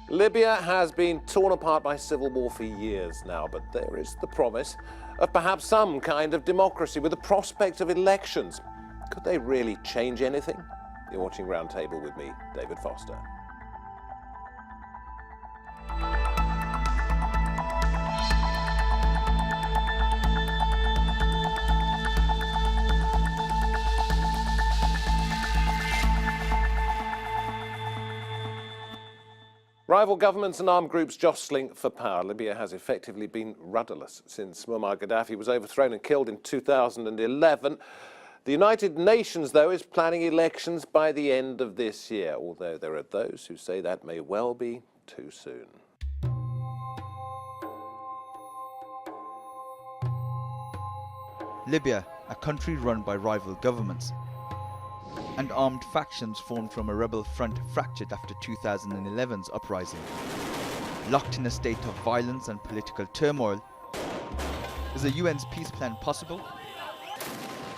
Libya has been torn apart by civil war for years now, but there is the promise of perhaps some kind of democracy with the prospect of elections. Could they really change anything? You're watching Roundtable with me, David Foster. Rival governments and armed groups jostling for power. Libya has effectively been rudderless since Muammar Gaddafi was overthrown and killed in 2011. The United Nations, though, is planning elections by the end of this year, although there are those who say that may well be too soon. Libya, a country run by rival governments and armed factions formed from a rebel front fractured after 2011's uprising. Locked in a state of violence and political turmoil, is a UN's peace plan possible?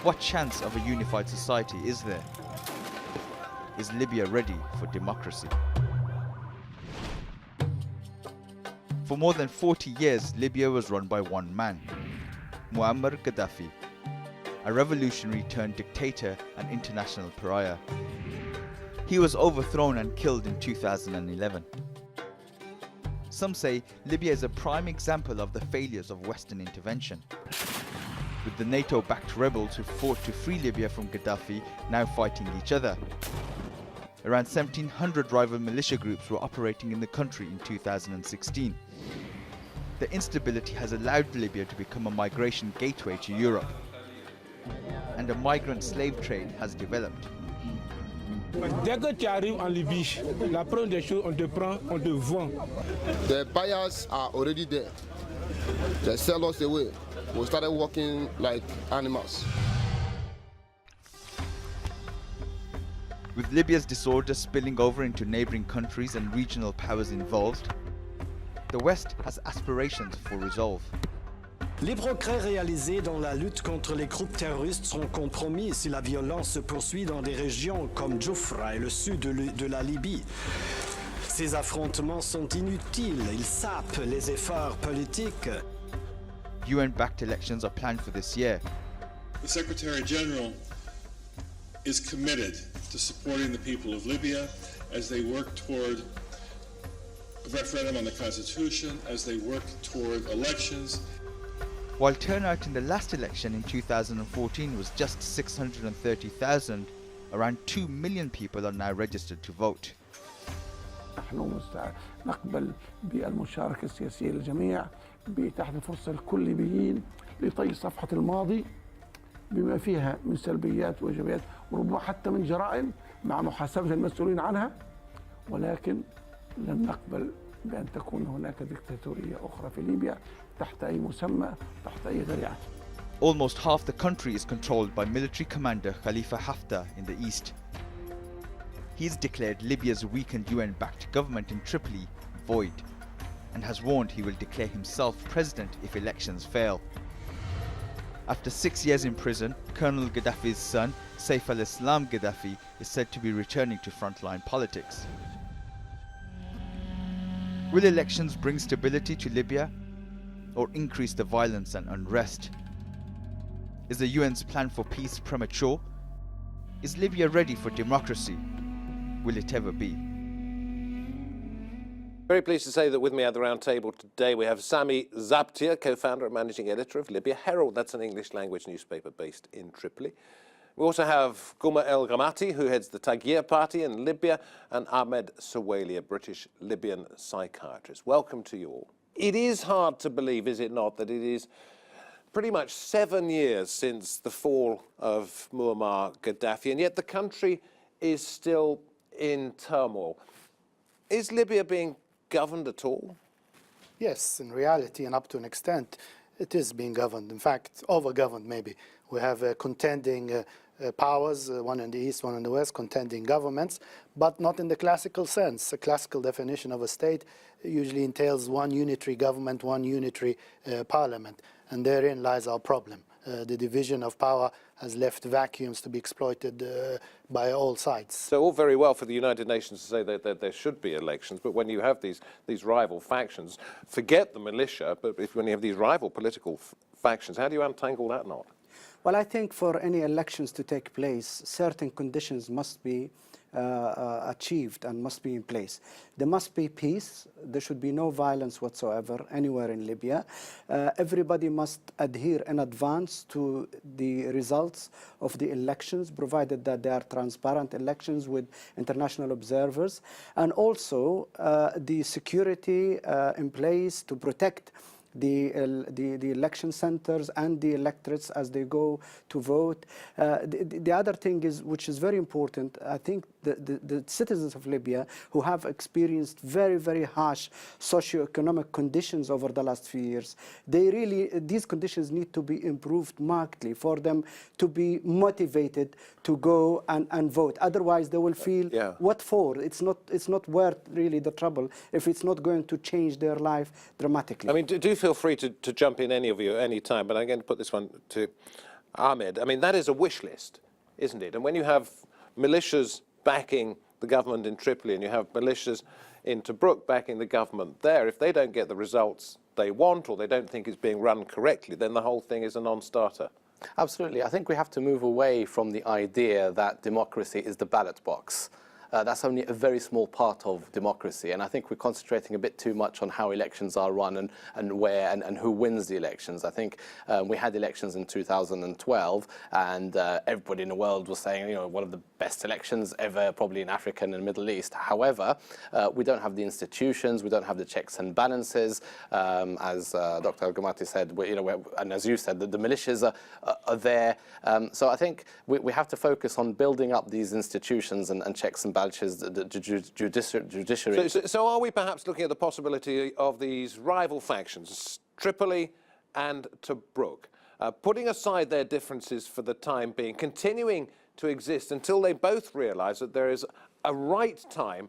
What chance of a unified society is there? Is Libya ready for democracy? For more than 40 years, Libya was run by one man, Muammar Gaddafi, a revolutionary turned dictator and international pariah. He was overthrown and killed in 2011. Some say Libya is a prime example of the failures of Western intervention, with the NATO-backed rebels who fought to free Libya from Gaddafi now fighting each other. Around 1,700 rival militia groups were operating in the country in 2016. The instability has allowed Libya to become a migration gateway to Europe, and a migrant slave trade has developed. Dès que tu arrives en Libye, la première des choses, on te prend, on te vend. The buyers are already there. They sell us away. We started working like animals. With Libya's disorder spilling over into neighboring countries and regional powers involved, the West has aspirations for resolve. Les progrès réalisés dans la lutte contre les groupes terroristes seront compromis si la violence se poursuit dans des régions comme Jufra et le sud de la Libye. Ces affrontements sont inutiles, ils sapent les efforts politiques. UN-backed elections are planned for this year. The Secretary General is committed to supporting the people of Libya as they work toward a referendum on the Constitution, as they work toward elections. While turnout in the last election in 2014 was just 630,000, around 2 million people are now registered to vote. نحن نقبل بالمشاركة السياسية للجميع بإتاحة الفرصة لكل الليبيين لطي صفحة الماضي بما فيها من سلبيات وإيجابيات وربما حتى من جرائم مع محاسبة المسؤولين عنها، ولكن لن نقبل بأن تكون هناك ديكتاتورية أخرى في ليبيا تحت أي مسمى تحت أي ذريعة. Almost half the country is controlled by military commander Khalifa Haftar in the east. He's declared Libya's weakened UN-backed government in Tripoli void and has warned he will declare himself president if elections fail. After 6 years in prison, Colonel Gaddafi's son, Saif al-Islam Gaddafi, is said to be returning to frontline politics. Will elections bring stability to Libya or increase the violence and unrest? Is the UN's plan for peace premature? Is Libya ready for democracy? Will it ever be? Very pleased to say that with me at the round table today we have Sami Zaptia, co-founder and managing editor of Libya Herald. That's an English language newspaper based in Tripoli. We also have Guma El-Gamaty, who heads the Taghyeer party in Libya, and Ahmed, Sewehli, a British-Libyan psychiatrist. Welcome to you all. It is hard to believe, is it not, that it is pretty much 7 years since the fall of Muammar Gaddafi, and yet the country is still in turmoil. Is Libya being governed at all? Yes, in reality and up to an extent, it is being governed. In fact, over-governed maybe. We have contending powers, one in the east, one in the west, contending governments, but not in the classical sense. A classical definition of a state usually entails one unitary government, one unitary parliament, and therein lies our problem. The division of power has left vacuums to be exploited by all sides. So all very well for the United Nations to say that there should be elections, but when you have these rival factions, forget the militia, but when you have these rival political factions, how do you untangle that knot? Well, I think for any elections to take place, certain conditions must be achieved and must be in place. There must be peace. There should be no violence whatsoever anywhere in Libya. Everybody must adhere in advance to the results of the elections, provided that they are transparent elections with international observers, and also the security in place to protect the election centers and the electorates as they go to vote. The other thing is, which is very important, I think the citizens of Libya who have experienced very, very harsh socio-economic conditions over the last few years, these conditions need to be improved markedly for them to be motivated to go and vote. Otherwise, they will feel, what for? It's not worth really the trouble if it's not going to change their life dramatically. I mean, do feel free to jump in, any of you, any time, but I'm going to put this one to Ahmed. I mean, that is a wish list, isn't it? And when you have militias backing the government in Tripoli and you have militias in Tobruk backing the government there, if they don't get the results they want or they don't think it's being run correctly, then the whole thing is a non-starter. Absolutely. I think we have to move away from the idea that democracy is the ballot box. That's only a very small part of democracy, and I think we're concentrating a bit too much on how elections are run and where and who wins the elections. I think we had elections in 2012, and everybody in the world was saying, you know, one of the best elections ever, probably in Africa and the Middle East. However, we don't have the institutions, we don't have the checks and balances. As Dr. El-Gamaty said, and as you said, the militias are there. So I think we have to focus on building up these institutions and checks and balances. The judiciary. So are we perhaps looking at the possibility of these rival factions, Tripoli and Tobruk, putting aside their differences for the time being, continuing to exist until they both realise that there is a right time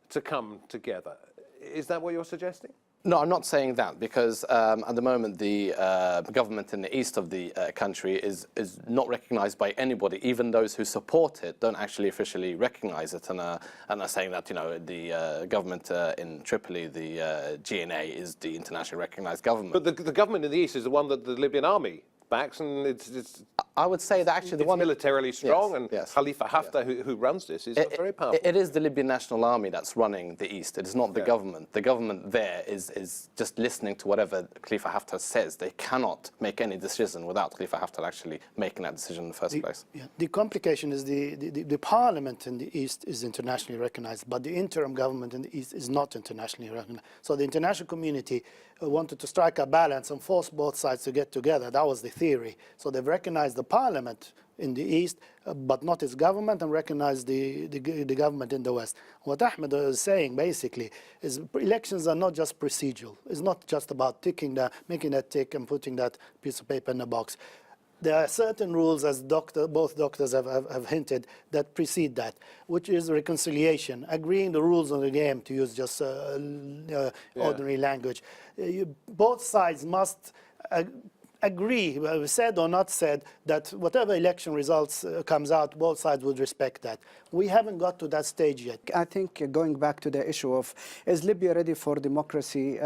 to come together? Is that what you're suggesting? No, I'm not saying that, because at the moment the government in the east of the country is not recognised by anybody. Even those who support it don't actually officially recognise it, and are saying that, you know, the government in Tripoli, the GNA, is the internationally recognised government. But the government in the east is the one that the Libyan army backs, and it's I would say that actually the one militarily strong, and Khalifa Haftar, who runs this, is very powerful. It is the Libyan National Army that's running the east. It is not the government. The government there is just listening to whatever Khalifa Haftar says. They cannot make any decision without Khalifa Haftar actually making that decision in the first place. The complication is the parliament in the east is internationally recognized, but the interim government in the east is not internationally recognized. So the international community wanted to strike a balance and force both sides to get together. That was the theory. So they've recognized the parliament in the east, but not its government, and recognized the government in the west. What Ahmed is saying basically is elections are not just procedural. It's not just about making that tick and putting that piece of paper in a box. There are certain rules, as both doctors have hinted, that precede that, which is reconciliation, agreeing the rules of the game, to use just ordinary language. Both sides must agree, said or not said, that whatever election results comes out, both sides would respect that. We haven't got to that stage yet. I think going back to the issue of, is Libya ready for democracy?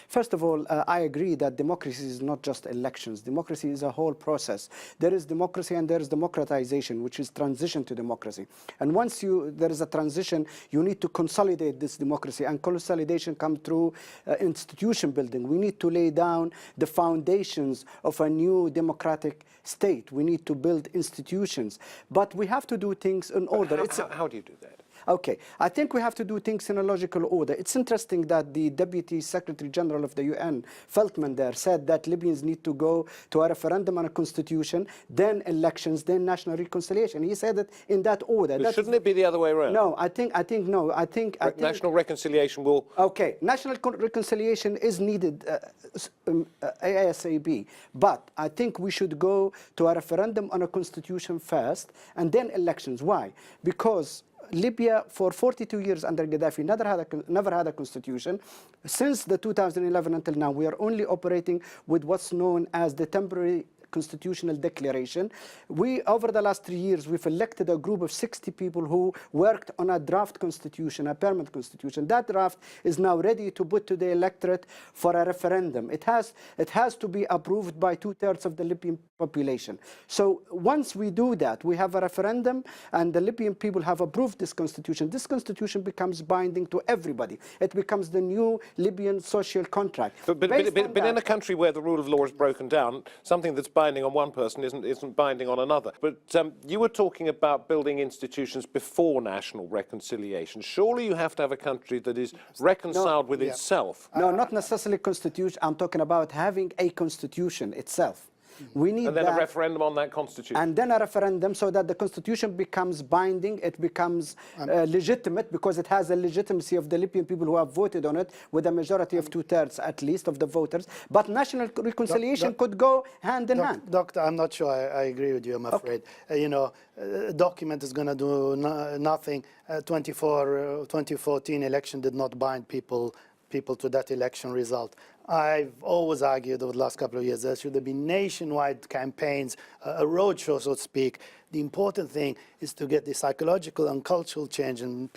First of all, I agree that democracy is not just elections. Democracy is a whole process. There is democracy and there is democratization, which is transition to democracy. And once there is a transition, you need to consolidate this democracy, and consolidation comes through institution building. We need to lay down the foundations of a new democratic state. We need to build institutions, but we have to do things in order. How do you do that? Okay, I think we have to do things in a logical order. It's interesting that the Deputy Secretary General of the UN, Feltman there, said that Libyans need to go to a referendum on a constitution, then elections, then national reconciliation. He said it in that order. Shouldn't it be the other way around? No, I think national reconciliation will... Okay, national reconciliation is needed ASAP, but I think we should go to a referendum on a constitution first, and then elections. Why? Because Libya, for 42 years under Gaddafi, never had a constitution. Since the 2011 until now, we are only operating with what's known as the temporary constitutional declaration. Over the last 3 years, we've elected a group of 60 people who worked on a draft constitution, a permanent constitution. That draft is now ready to put to the electorate for a referendum. It has to be approved by 2/3 of the Libyan population. So once we do that, we have a referendum and the Libyan people have approved this constitution. This constitution becomes binding to everybody. It becomes the new Libyan social contract. But in a country where the rule of law is broken down, something that's binding on one person isn't binding on another. But you were talking about building institutions before national reconciliation. Surely you have to have a country that is reconciled with itself. No, not necessarily constitution. I'm talking about having a constitution itself. We need and then a referendum on that constitution. And then a referendum so that the constitution becomes binding, it becomes legitimate because it has a legitimacy of the Libyan people who have voted on it with a majority of 2/3 at least of the voters. But national reconciliation could go hand in hand. Doctor, I'm not sure I agree with you, I'm afraid. You know, a document is going to do nothing. 2014 election did not bind people to that election result. I've always argued over the last couple of years there should be nationwide campaigns, a roadshow, so to speak. The important thing is to get the psychological and cultural change in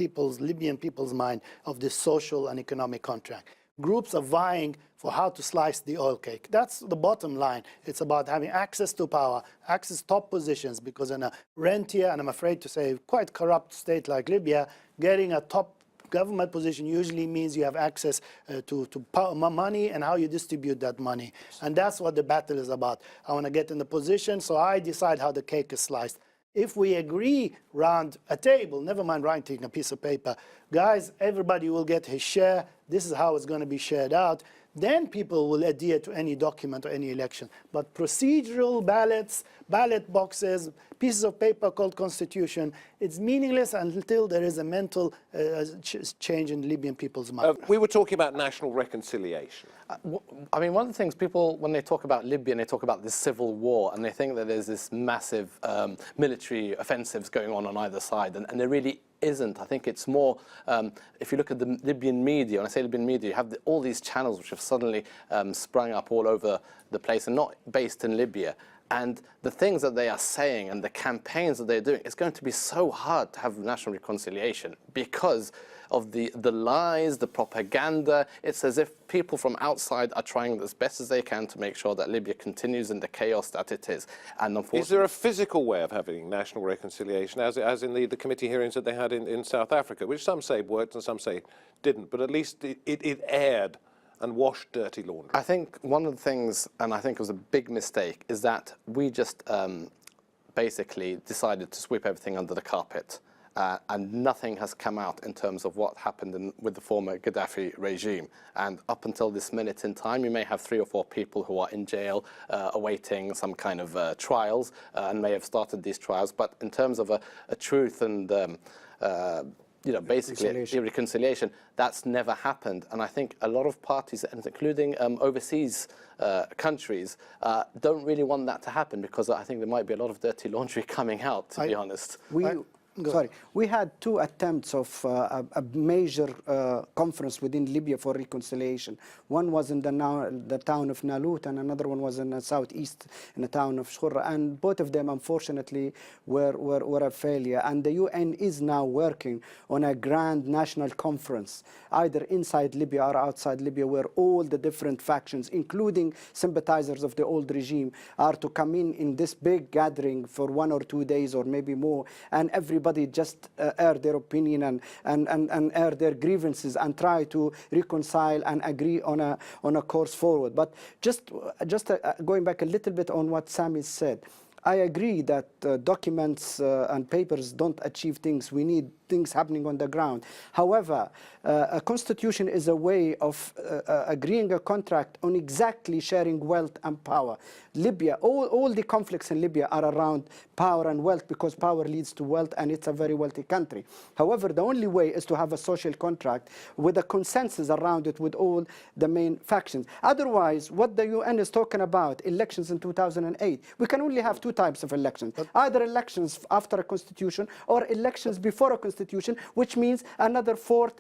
Libyan people's mind of this social and economic contract. Groups are vying for how to slice the oil cake. That's the bottom line. It's about having access to power, access to top positions, because in a rentier, and I'm afraid to say quite corrupt state like Libya, getting a top government position usually means you have access to money and how you distribute that money. And that's what the battle is about. I want to get in the position, so I decide how the cake is sliced. If we agree round a table, never mind writing a piece of paper, guys, everybody will get his share, this is how it's going to be shared out, then people will adhere to any document or any election. But procedural ballots, ballot boxes, pieces of paper called constitution, it's meaningless until there is a mental change in Libyan people's mind. We were talking about national reconciliation. I mean, one of the things people, when they talk about Libya, they talk about this civil war, and they think that there's this massive military offensives going on either side, and there really isn't. I think it's more, if you look at the Libyan media, when I say Libyan media, you have all these channels which have suddenly sprung up all over the place and not based in Libya. And the things that they are saying and the campaigns that they're doing, it's going to be so hard to have national reconciliation because of the lies, the propaganda. It's as if people from outside are trying as best as they can to make sure that Libya continues in the chaos that it is. And unfortunately, is there a physical way of having national reconciliation, as in the committee hearings that they had in South Africa, which some say worked and some say didn't, but at least it aired and washed dirty laundry? I think one of the things, and I think it was a big mistake, is that we just basically decided to sweep everything under the carpet. And nothing has come out in terms of what happened with the former Gaddafi regime. And up until this minute in time, you may have 3 or 4 people who are in jail awaiting some kind of trials and may have started these trials. But in terms of a truth and you know, basically reconciliation, that's never happened. And I think a lot of parties, including overseas countries, don't really want that to happen because I think there might be a lot of dirty laundry coming out, to be honest. We had 2 attempts of a major conference within Libya for reconciliation. One was in the town of Nalut, and another one was in the southeast, in the town of Shurra. And both of them, unfortunately, were a failure. And the UN is now working on a grand national conference, either inside Libya or outside Libya, where all the different factions, including sympathizers of the old regime, are to come in this big gathering for 1 or 2 days or maybe more, and everybody just air their opinion and air their grievances and try to reconcile and agree on a course forward. But just going back a little bit on what Sami said, I agree that documents and papers don't achieve things. We need things happening on the ground. However, a constitution is a way of agreeing a contract on exactly sharing wealth and power. Libya, all the conflicts in Libya are around power and wealth because power leads to wealth and it's a very wealthy country. However, the only way is to have a social contract with a consensus around it with all the main factions. Otherwise, what the UN is talking about, elections in 2008, we can only have 2 types of elections. Either elections after a constitution or elections before a constitution, which means another 4th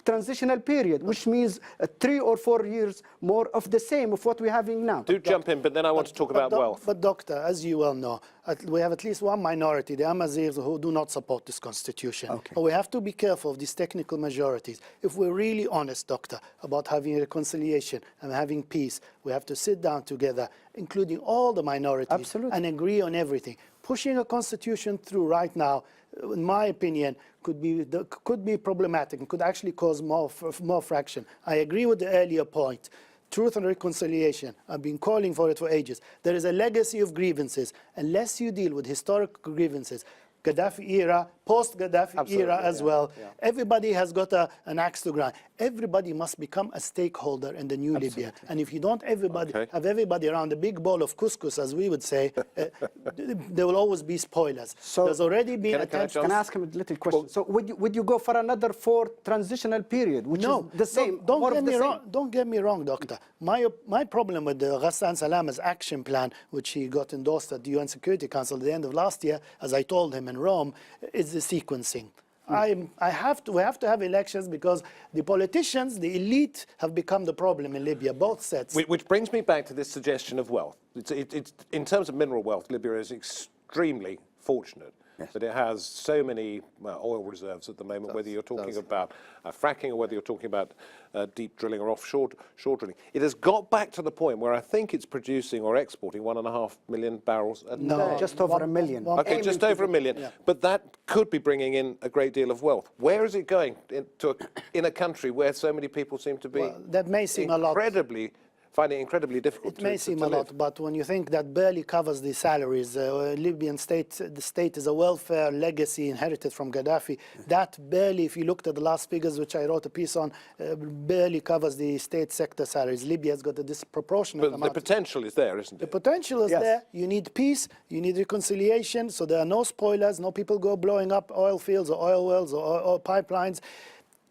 transitional period, which means 3 or 4 years more of the same of what we're having now. Do jump in, but then I want to talk about wealth. But doctor, as you well know, we have at least one minority, the Amazirs, who do not support this constitution. Okay. We have to be careful of these technical majorities. If we're really honest, doctor, about having reconciliation and having peace, we have to sit down together, including all the minorities, Absolutely. and agree on everything. Pushing a constitution through right now, in my opinion, could be problematic and could actually cause more fraction. I agree with the earlier point. Truth and reconciliation. I've been calling for it for ages. There is a legacy of grievances. Unless you deal with historic grievances, Gaddafi era, post-Gaddafi era as well. Yeah. Everybody has got an axe to grind. Everybody must become a stakeholder in the new Libya. And if you don't have everybody around a big bowl of couscous, as we would say, there will always be spoilers. So there's already been attempts. Can I ask him a little question? So would you go for another 4 transitional period, which is the same? Don't get me wrong, doctor. My problem with the Ghassan Salama's action plan, which he got endorsed at the UN Security Council at the end of last year, as I told him in Rome, is the sequencing. We have to have elections because the politicians, the elite, have become the problem in Libya, both sets. Which brings me back to this suggestion of wealth. It's in terms of mineral wealth, Libya is extremely fortunate. Yes. That it has so many oil reserves at the moment, whether you're talking about fracking or whether you're talking about deep drilling or offshore drilling. It has got back to the point where I think it's producing or exporting 1.5 million barrels a day. No, just over 1 million. Okay, just over 1 million. Yeah. But that could be bringing in a great deal of wealth. Where is it going in a country where so many people seem to be that may seem a lot. Finding it incredibly difficult. It may seem a lot, but when you think that barely covers the salaries, Libyan the state is a welfare legacy inherited from Gaddafi. That barely, if you looked at the last figures, which I wrote a piece on, barely covers the state sector salaries. Libya's got a disproportionate amount. But the potential is there, isn't it? The potential is there. You need peace, you need reconciliation, so there are no spoilers, no people go blowing up oil fields or oil wells or pipelines.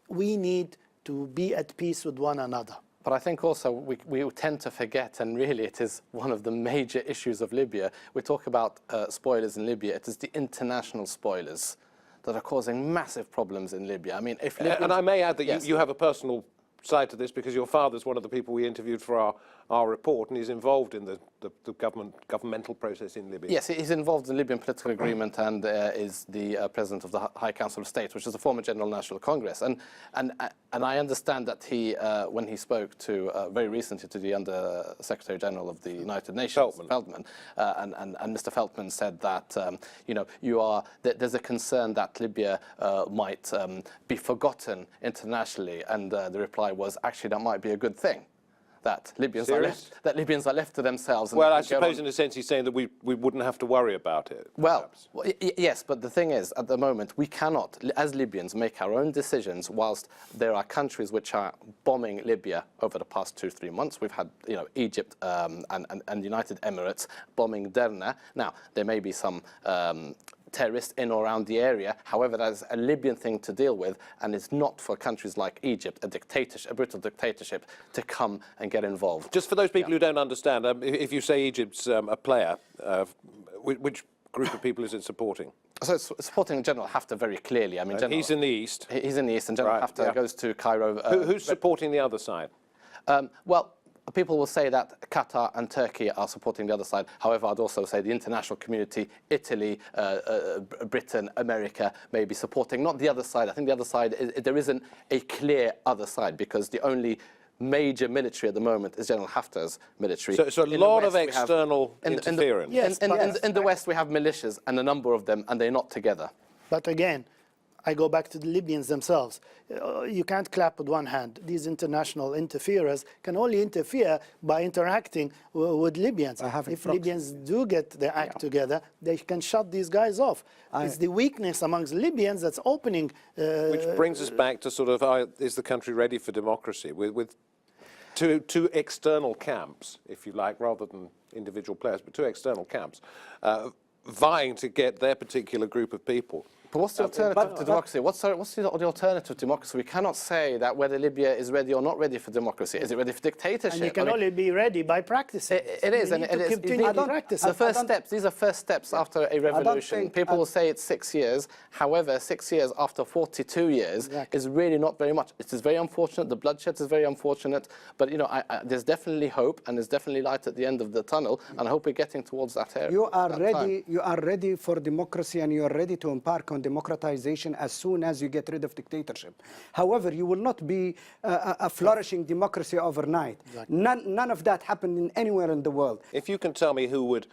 We need to be at peace with one another. But I think also we tend to forget, and really it is one of the major issues of Libya. We talk about spoilers in Libya. It is the international spoilers that are causing massive problems in Libya. I mean, if Libya... And I may add that you have a personal side to this because your father's one of the people we interviewed for our report, and he's involved in the governmental process in Libya. Yes, he's involved in the Libyan political agreement and is the president of the High Council of State, which is the former General National Congress. And I understand that he, when he spoke to very recently to the Under Secretary General of the United Nations, Feldman, and Mr. Feldman said that there's a concern that Libya might be forgotten internationally, and the reply was actually that might be a good thing. That Libyans are left to themselves. And well, I suppose in a sense he's saying that we wouldn't have to worry about it. Well, yes, but the thing is, at the moment, we cannot, as Libyans, make our own decisions whilst there are countries which are bombing Libya over the past 2-3 months. We've had, Egypt and United Emirates bombing Derna. Now, there may be some terrorists in or around the area. However, that is a Libyan thing to deal with, and it's not for countries like Egypt, a brutal dictatorship, to come and get involved. Just for those people who don't understand, if you say Egypt's a player, which group of people is it supporting? So it's supporting General Haftar very clearly. I mean, he's in the east. He's in the east, and General Haftar goes to Cairo. Who's supporting the other side? Well, people will say that Qatar and Turkey are supporting the other side. However, I'd also say the international community, Italy, Britain, America may be supporting, not the other side. I think the other side, there isn't a clear other side because the only major military at the moment is General Haftar's military. So a lot of external interference. In the West, we have militias and a number of them, and they're not together. But again, I go back to the Libyans themselves. You can't clap with one hand. These international interferers can only interfere by interacting with Libyans. If Libyans do get their act together, they can shut these guys off. It's the weakness amongst Libyans that's opening... Which brings us back to sort of, is the country ready for democracy? With two external camps, if you like, rather than individual players, but two external camps, vying to get their particular group of people But what's the alternative to democracy? What's the alternative to democracy? We cannot say that whether Libya is ready or not ready for democracy. Is it ready for dictatorship? And you can only be ready by practicing. It is, and the first steps. These are first steps after a revolution. People will say it's 6 years. However, 6 years after 42 years is really not very much. It is very unfortunate. The bloodshed is very unfortunate. But you know, there's definitely hope, and there's definitely light at the end of the tunnel. And I hope we're getting towards that area. You are ready. You are ready for democracy, and you are ready to embark on democratization as soon as you get rid of dictatorship. However, you will not be a flourishing democracy overnight. None of that happened anywhere in the world. If you can tell me who would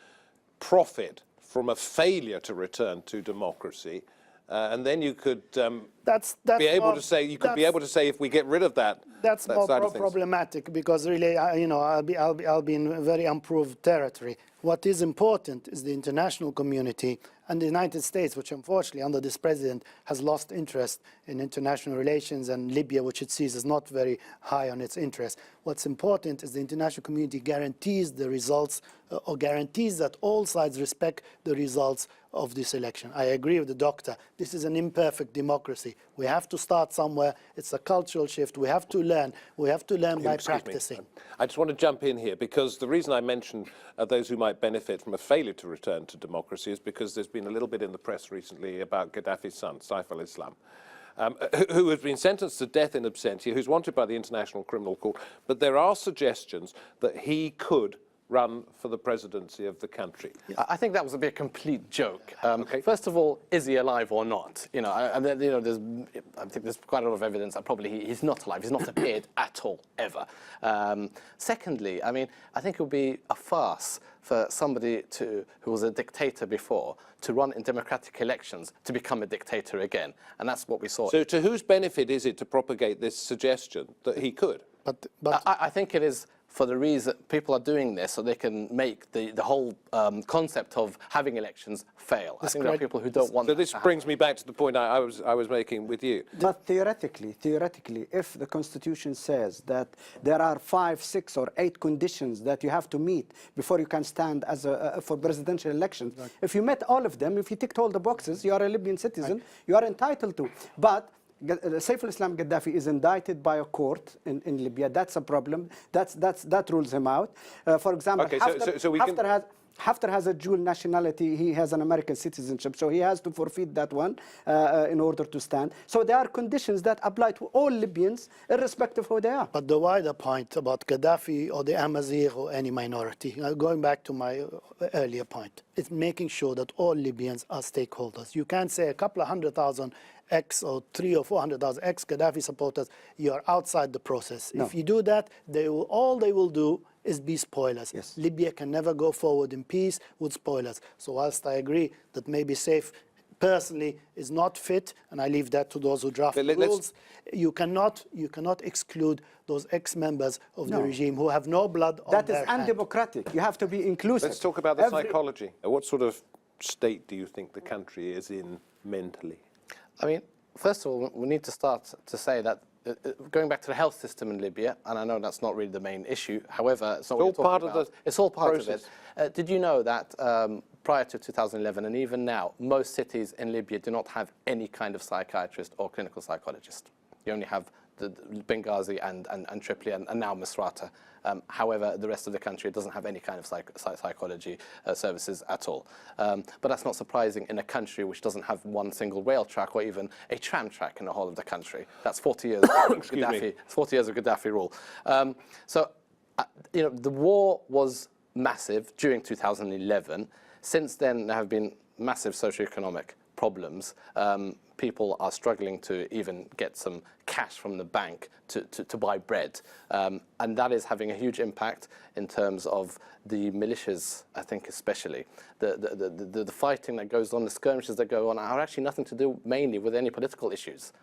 profit from a failure to return to democracy, and then you could be able to say, if we get rid of that, that's more problematic, because really, you know, I'll be in very unproved territory. What is important is the international community and the United States, which unfortunately under this president has lost interest in international relations, and Libya, which it sees is not very high on its interest. What's important is the international community guarantees the results, or guarantees that all sides respect the results of this election. I agree with the doctor. This is an imperfect democracy. We have to start somewhere. It's a cultural shift. We have to learn. We have to learn by practicing. I just want to jump in here, because the reason I mentioned those who might benefit from a failure to return to democracy is because there's been a little bit in the press recently about Gaddafi's son, Saif al-Islam, who has been sentenced to death in absentia, who's wanted by the International Criminal Court. But there are suggestions that he could run for the presidency of the country. I think that was a bit complete joke. First of all, is he alive or not? You know, I think there's quite a lot of evidence that probably he's not alive. He's not appeared at all, ever. Secondly, I mean, I think it would be a farce for somebody who was a dictator before to run in democratic elections to become a dictator again. And that's what we saw. So to whose benefit is it to propagate this suggestion that he could? But I think it is for the reason people are doing this so they can make the whole concept of having elections fail. I think there are people who don't want that. So this brings me back to the point I was making with you. But theoretically, if the Constitution says that there are 5, 6, or 8 conditions that you have to meet before you can stand as for presidential elections, if you met all of them, if you ticked all the boxes, you are a Libyan citizen, you are entitled to. But Saif al-Islam Gaddafi is indicted by a court in Libya. That's a problem. That rules him out. For example, Haftar has a dual nationality. He has an American citizenship, so he has to forfeit that one in order to stand. So there are conditions that apply to all Libyans, irrespective of who they are. But the wider point about Gaddafi or the Amazigh or any minority, going back to my earlier point, it's making sure that all Libyans are stakeholders. You can't say a couple of 100,000 or 300,000 or 400,000 ex-Gaddafi supporters, you are outside the process. No. If you do that, all they will do is be spoilers. Yes. Libya can never go forward in peace with spoilers. So whilst I agree that maybe Saif personally is not fit, and I leave that to those who draft the rules, you cannot exclude those ex-members of the regime who have no blood on their hands. That is undemocratic. You have to be inclusive. Let's talk about the psychology. What sort of state do you think the country is in mentally? I mean, first of all, we need to start to say that going back to the health system in Libya, and I know that's not really the main issue, however, it's all part of it. It's all part of it. Did you know that prior to 2011 and even now, most cities in Libya do not have any kind of psychiatrist or clinical psychologist? You only have the Benghazi and Tripoli and now Misrata. However, the rest of the country doesn't have any kind of psychology services at all. But that's not surprising in a country which doesn't have one single rail track or even a tram track in the whole of the country. That's 40 years of Gaddafi. 40 years of Gaddafi rule. You know, the war was massive during 2011. Since then, there have been massive socioeconomic problems. People are struggling to even get some cash from the bank to buy bread. And that is having a huge impact in terms of the militias, I think especially. The fighting that goes on, the skirmishes that go on are actually nothing to do mainly with any political issues.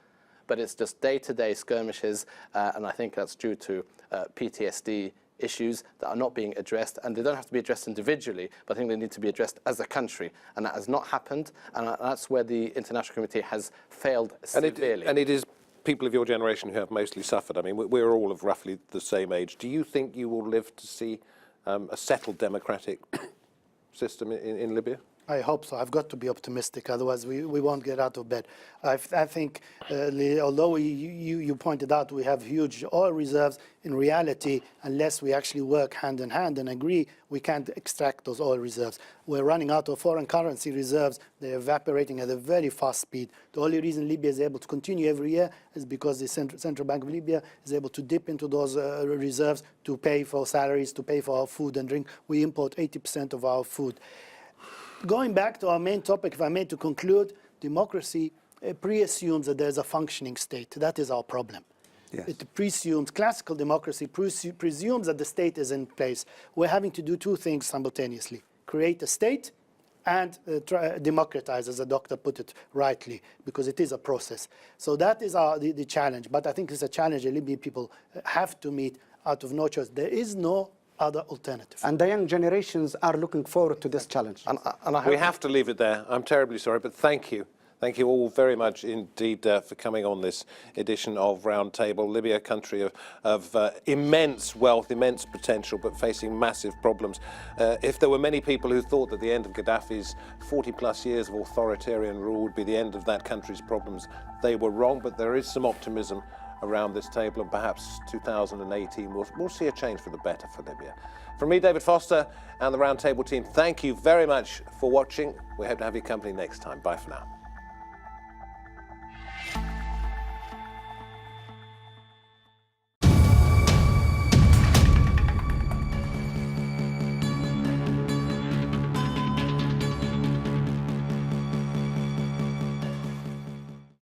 But it's just day-to-day skirmishes, and I think that's due to PTSD issues that are not being addressed, and they don't have to be addressed individually, but I think they need to be addressed as a country, and that has not happened, and that's where the international community has failed severely. And it is people of your generation who have mostly suffered. I mean, we're all of roughly the same age. Do you think you will live to see a settled democratic system in Libya? I hope so. I've got to be optimistic, otherwise we won't get out of bed. I think, although you pointed out we have huge oil reserves, in reality, unless we actually work hand in hand and agree, we can't extract those oil reserves. We're running out of foreign currency reserves. They're evaporating at a very fast speed. The only reason Libya is able to continue every year is because the Central Bank of Libya is able to dip into those reserves to pay for salaries, to pay for our food and drink. We import 80% of our food. Going back to our main topic, if I may, to conclude, democracy pre-assumes that there's a functioning state. That is our problem. Yes. It presumes, classical democracy presumes that the state is in place. We're having to do two things simultaneously: create a state and democratize, as the doctor put it rightly, because it is a process. So that is the challenge. But I think it's a challenge the Libyan people have to meet out of no choice. There is no other alternative. And the young generations are looking forward to this challenge. And we have to leave it there. I'm terribly sorry, but thank you. Thank you all very much indeed for coming on this edition of Roundtable. Libya, a country of immense wealth, immense potential, but facing massive problems. If there were many people who thought that the end of Gaddafi's 40-plus years of authoritarian rule would be the end of that country's problems, they were wrong, but there is some optimism around this table, and perhaps 2018 we'll see a change for the better for Libya. From me, David Foster, and the Roundtable team, thank you very much for watching. We hope to have your company next time. Bye for now.